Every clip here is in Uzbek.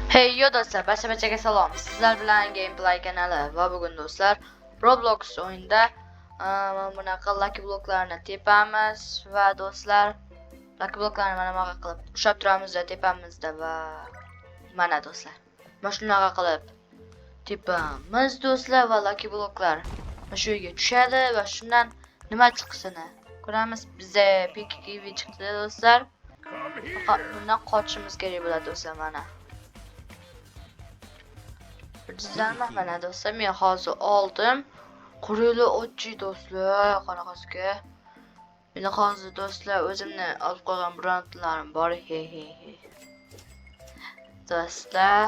Hey yo do'stlar, barchaga salom. Sizlar bilan Gameplay kanali va bugun do'stlar Roblox o'yinida mana bunaqa lucky bloklarni tepamiz va do'stlar lucky bloklarni mana bunaqa qilib ushlab turamiz tepamizda va mana do'stlar. Mana shunaqa qilib tepamiz do'stlar va lucky bloklar shu yerga tushadi va shundan nima chiqishini ko'ramiz. Bizda PKV chiqdi do'stlar. Faqat bundan qochishimiz kerak bo'ladi do'stlar mana. Bizlarni mana do'stlar men hozir oldim. Qurili o'tchi do'stlar, qanaqasiga. Meni hozir do'stlar o'zimni olib qo'ygan brendlarim bor. Do'stlar,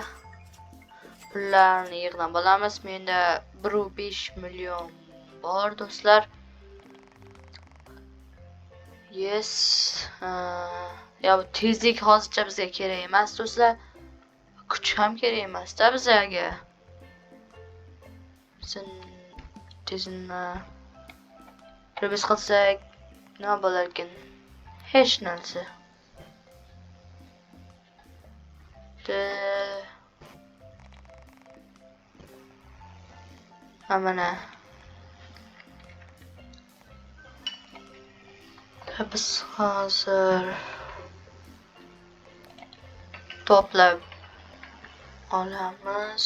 pullarni yig'dan bo'lamiz. Menda 1.5 million bor do'stlar. Yes. Ya bu tezlik hozircha bizga kerak emas do'stlar. Kuch ham kerak emas-da bizga. Tezini biz qilsak nima bo'lar ekan? Hech narsa. Mana biz hozir to'plab olamiz.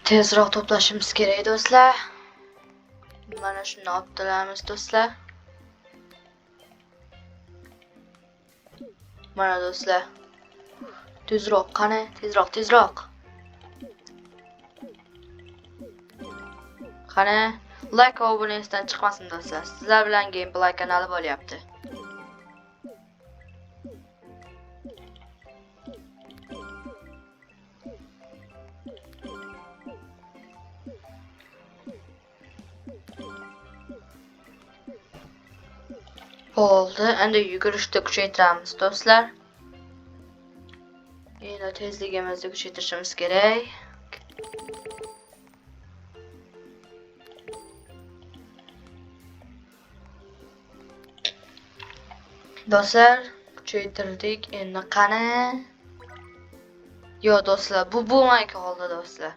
Tezroq to'plashimiz kerak do'stlar. Mana shuni olib kelamiz do'stlar. Mana do'stlar. Tezroq qani, tezroq. Qani, like va obunasidan chiqmasin do'stlar. Sizlar bilan Gameplay kanali bo'lyapti. Bo'ldi, endi yugurishni kuchaytiramiz do'stlar. Endi tezligimizni kuchaytirishimiz kerak. Do'stlar, kuchaytirdik. Endi qani? Yo do'stlar, bu bo'lmay qoldi do'stlar.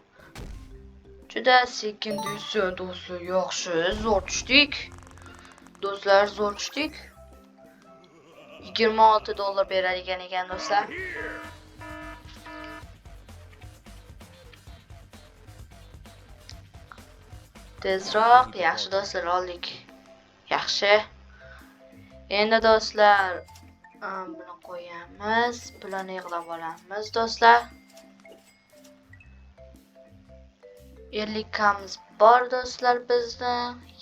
Juda sekin deysiz do'stlar, yaxshi, zo'r tushdik. Do'stlar, zo'r tushdik. $26 beradigan ekan do'stlar. Tezroq, yaxshi do'stlar, oldik. Yaxshi. Endi do'stlar, buni qo'yamiz. Bularni yig'lab olamiz do'stlar. 50 kamiz bor do'stlar bizda.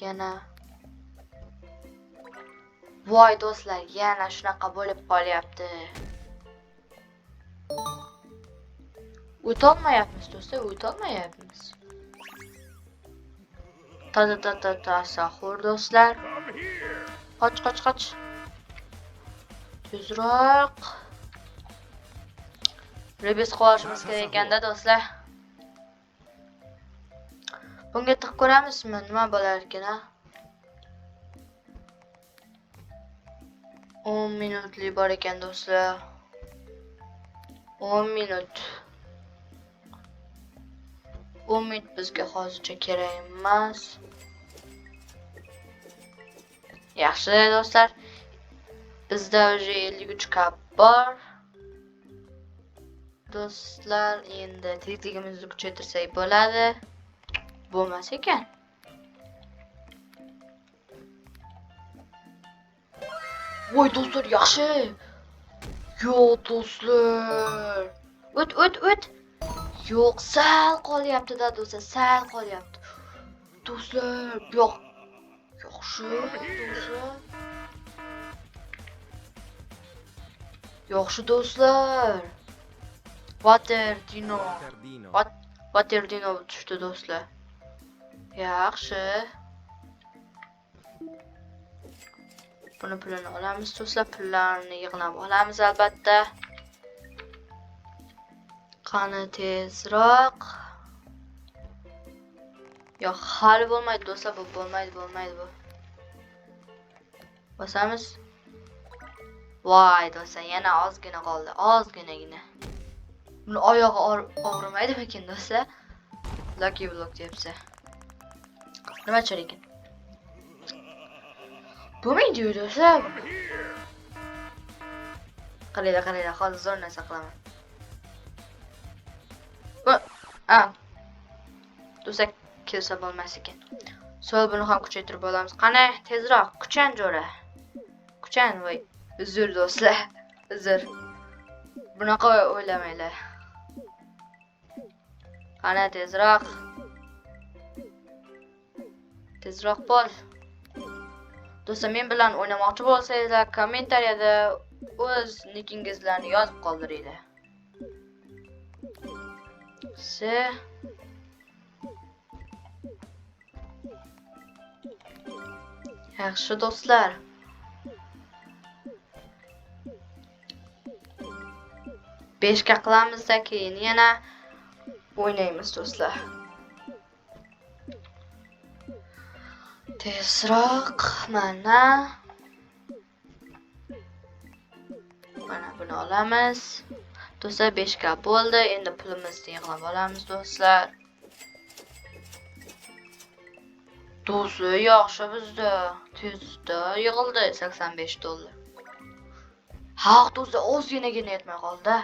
Yana voy do'stlar, yana shunaqa bo'lib qolyapti. O'tolmayapmiz do'stlar, o'tolmayapmiz. Sahur do'stlar. Qoch. Tezroq. Rebes qo'yishimiz kerak ekanda do'stlar. Bunga tiq ko'ramizmi? Nima bo'lar ekan? 10 minutlik bor ekan do'stlar. 10 minut. 10 minut bizga hozircha kerak emas. Yaxshi do'stlar. Bizda уже 53 kap bor. Do'stlar, endi tezligimizni kuchaytirsak bo'ladi. Bo'lmas ekan. Voy do'stlar, yaxshi. Yo'q do'stlar. O't. Yo'q, sal qolyapti-da do'stlar, sal qolyapti. Do'stlar, yo'q. Yaxshi do'stlar. Yaxshi do'stlar. Waterdino tushdi do'stlar. Yaxshi. Buni pulini olamiz do'stlar, pullarni yig'nab olamiz albatta. Qani tezroq. Yo'q, hali bo'lmaydi do'stlar, bu bo'lmaydi bu. Bosamiz. Voy do'stlar, yana ozgina qoldi. Ozginagina. Buni oyog'i og'rimaydimikin do'stlar? Lucky block debsa. Nima chor ekan? Bo'lmaydi do'stlar. Qaranglar, hozir zo'r narsa qilaman. Do'stlar kelsa bo'lmas ekan. Sol buni ham kuchaytirib olamiz. Qani, tezroq kuchan jo'ra. Kuchan voy. Uzr do'stlar. Uzr. Bunaqa o'ylamanglar. Qani tezroq. Tezroq bo'l. Do'stlar, men bilan o'ynamoqchi bo'lsangizlar, kommentariyada o'z nikingizlarni yozib qoldiringlar. Yaxshi do'stlar. Beshga qilamizda, keyin yana o'ynaymiz do'stlar. Tezroq mana buni olamiz. Do'stlar 5 ga bo'ldi. Endi pulimizni yig'lab olamiz do'stlar. Do'stlar yaxshi bizda tezda yig'ildi $85. Ha, do'stlar ozginagina yetmay qoldi.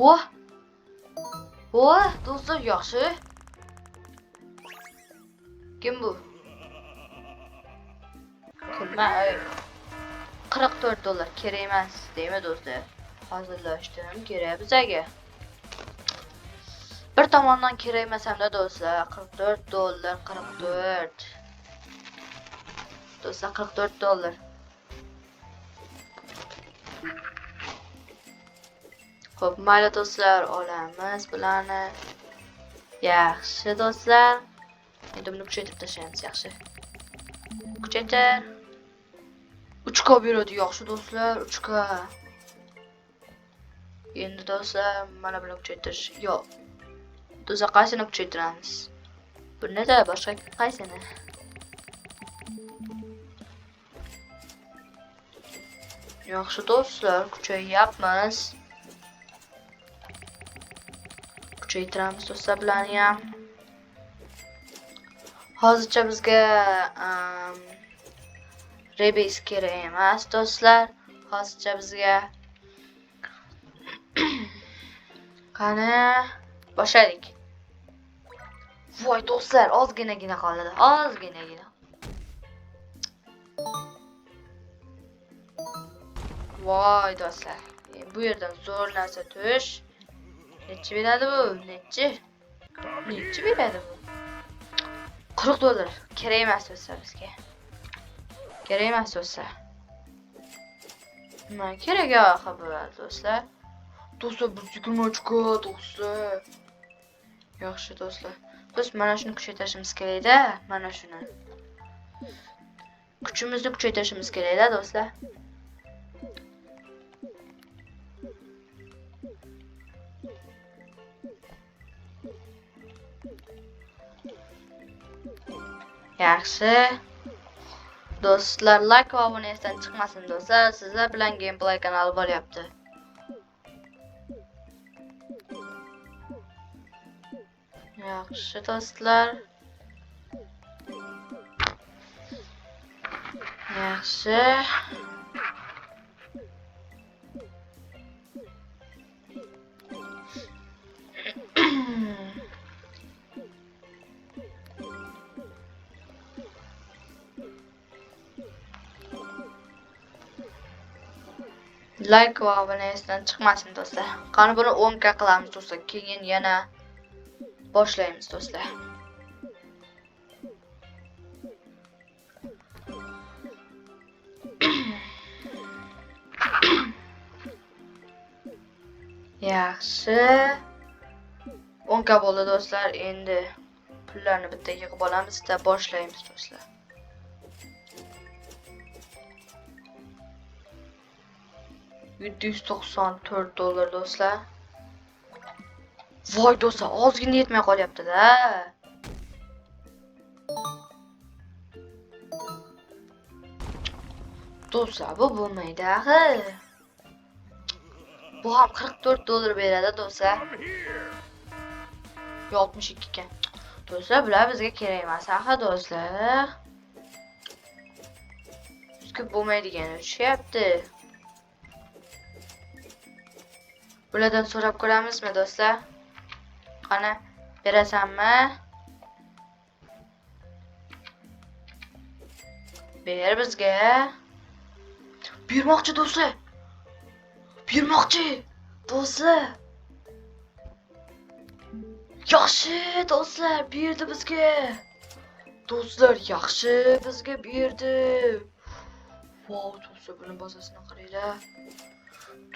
Voh, do'stlar yaxshi. Kim bu? Kulma. $44 kerak emas, deymi do'stlar? Hozirlashdim, kerak bizga. Bir tomondan kerak emas hamda do'stlar, $44, 44. Do'stlar $44. Xo'p, mayli do'stlar, olamiz bularni. Yaxshi do'stlar. Endi buni kuchaytirib tashlaymiz, yaxshi. Kuchaytir. 3 ga beradi, yaxshi do'stlar, 3 ga. Endi do'stlar, mana buni kuchaytirish. Yo'q. Do'stlar, qaysini kuchaytiramiz? Buni-da boshqa qaysini? Yaxshi do'stlar, kuchayyapmiz. Kuchaytiramiz do'stlar bularni ham. Hozircha bizga rebis kerak emas do'stlar. Hozircha bizga qani boshladik. Voy do'stlar, ozginagina qoldi. Ozginagina. Voy do'stlar, bu yerdan zo'r narsa tush. Necha beradi bu? Necha beradi bu? $40. Kerak emas do'stlar bizga. Kerak emas do'stlar. Nima kerak xabar do'stlar? Do'stlar 123 ga do'stlar. Yaxshi do'stlar. Biz mana shuni kuchaytirishimiz kerak-da, mana shuni. Kuchimizni kuchaytirishimiz kerak-da do'stlar. Yaxshi. Do'stlar, like va obunasidan chiqmasin do'stlar. Sizlar bilan gameplay kanali bo'lyapti. Yaxshi do'stlar. Yaxshi. Like va obunasidan chiqmasin do'stlar. Qani buni 10 ga qilamiz do'stlar. Keyin yana boshlaymiz do'stlar. Yaxshi. 10 ga bo'ldi do'stlar. Endi pullarni bitta yig'ib olamiz va boshlaymiz do'stlar. $794 do'stlar. Voy do'stlar, ozgina yetmay qolyapti-da. Do'stlar, bu bo'lmaydi axir. Bu ham 44 dollar beradi do'stlar. 62 ekan. Do'stlar, bular bizga kerak emas axir do'stlar. Bizga bo'lmaydigan tushyapti. Bulardan so'rab ko'ramizmi do'stlar? Qani, berasanmi? Ber bizga. Bermoqchi do'stlar. Bermoqchi do'stlar. Yaxshi do'stlar, berdi bizga. Do'stlar, yaxshi bizga berdi. Wow, do'stlar, buni bazasini qaranglar.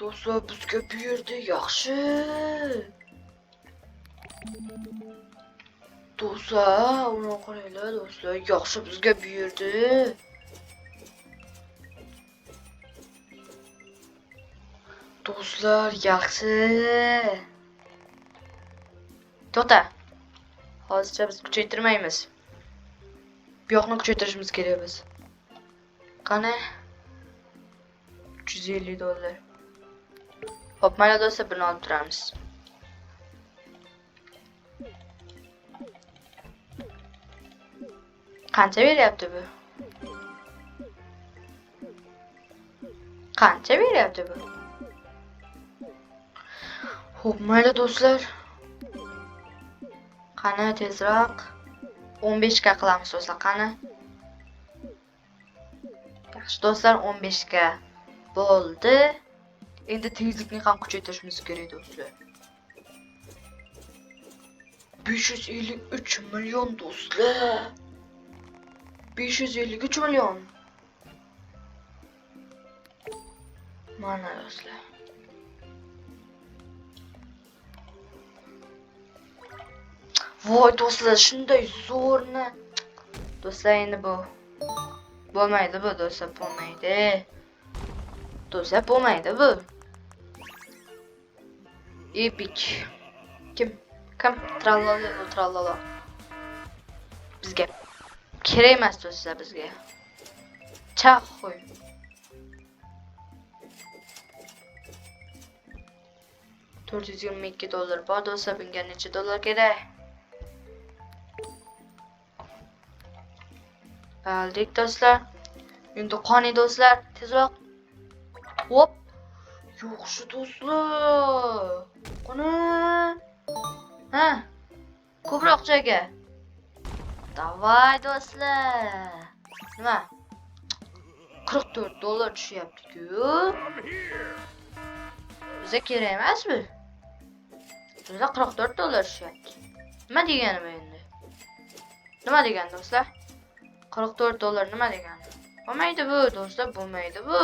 Do'stlar, bizga berdi, yaxshi. Do'stlar, uni qaranglar do'stlar, yaxshi bizga berdi. Do'stlar, yaxshi. To'xta. Hozircha biz kuchaytirmaymiz. Bu yoqni kuchaytirishimiz kerak biz. Qani? 350 dollar. Hop, mana do'stlar, buni olib turamiz. Qancha beryapti bu? Qancha beryapti bu? Hop, mayli do'stlar. Qani tezroq 15 ga qilamiz do'stlar, qani. Yaxshi do'stlar, 15 ga bo'ldi. Endi tezlikni ham kuchaytirishimiz kerak do'stlar. 553 million do'stlar. 553 million. Mana do'stlar. Voy do'stlar, shunday zo'rni. Do'stlar, endi bu bo'lmaydi bu do'stlar, bo'lmaydi. Do'stlar, bo'lmaydi bu. Epic. Kim? Trallalo. Bizga kerak emas do'stlar, bizga. Chahoy. $422 bor do'stlar, bunga necha dollar kerak? Aldik do'stlar. Endi qani do'stlar, tezroq. Hop. Yaxshi do'stlar. Qani? Ha? Ko'proq joyga. Davay do'stlar. Nima? 44 dollar tushyapti-ku. Bizga kerak emasmi? Bizga 44 dollar tushyapti. Nima deganim endi? Nima degan do'stlar? 44 dollar nima degani? Bo'lmaydi bu do'stlar, bo'lmaydi bu.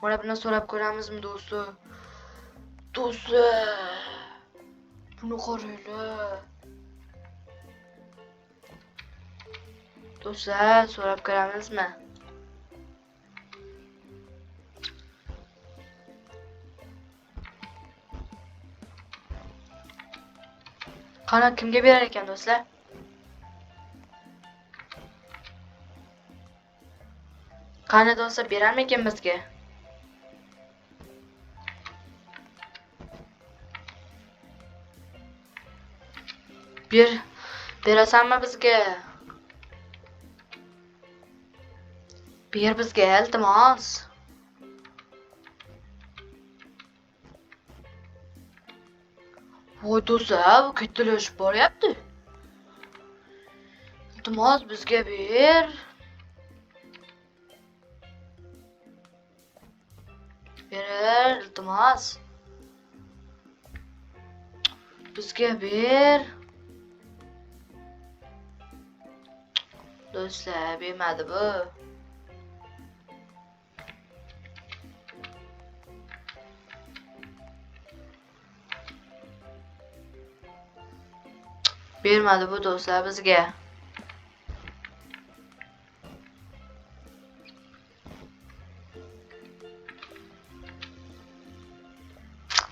Mana buni so'rab ko'ramizmi do'stlar? Do'stlar, buni qaranglar. Do'stlar, so'rab ko'ramizmi? Qani, kimga berar ekan do'stlar? Qani do'stlar, berarmikan bizga? Berasanmi bizga? Ber bizga, iltimos. Voy do'stlar, bu kattalashib boryapti. Iltimos, bizga ber. Ber, iltimos. Bizga ber. Do'stlar, bermadi bu. Bermadi bu do'stlar bizga.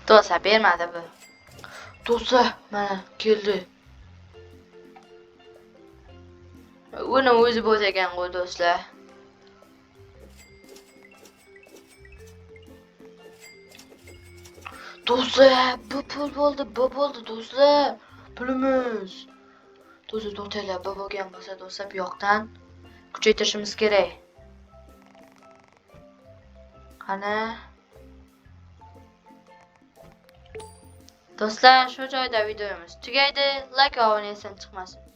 Do'stlar, bermadi bu. Do'stlar, mana keldi. Uni o'zi bo'lsa ekan qo'y do'stlar. Do'stlar, bu pul bo'ldi, bu bo'ldi do'stlar. Pulimiz. Do'stlar, 4 TL bu bo'lgan bo'lsa do'stlar, bu yoqdan kuchaytirishimiz kerak. Qani? Do'stlar, shu joyda videomiz tugaydi. Like va abunani esdan chiqmasin.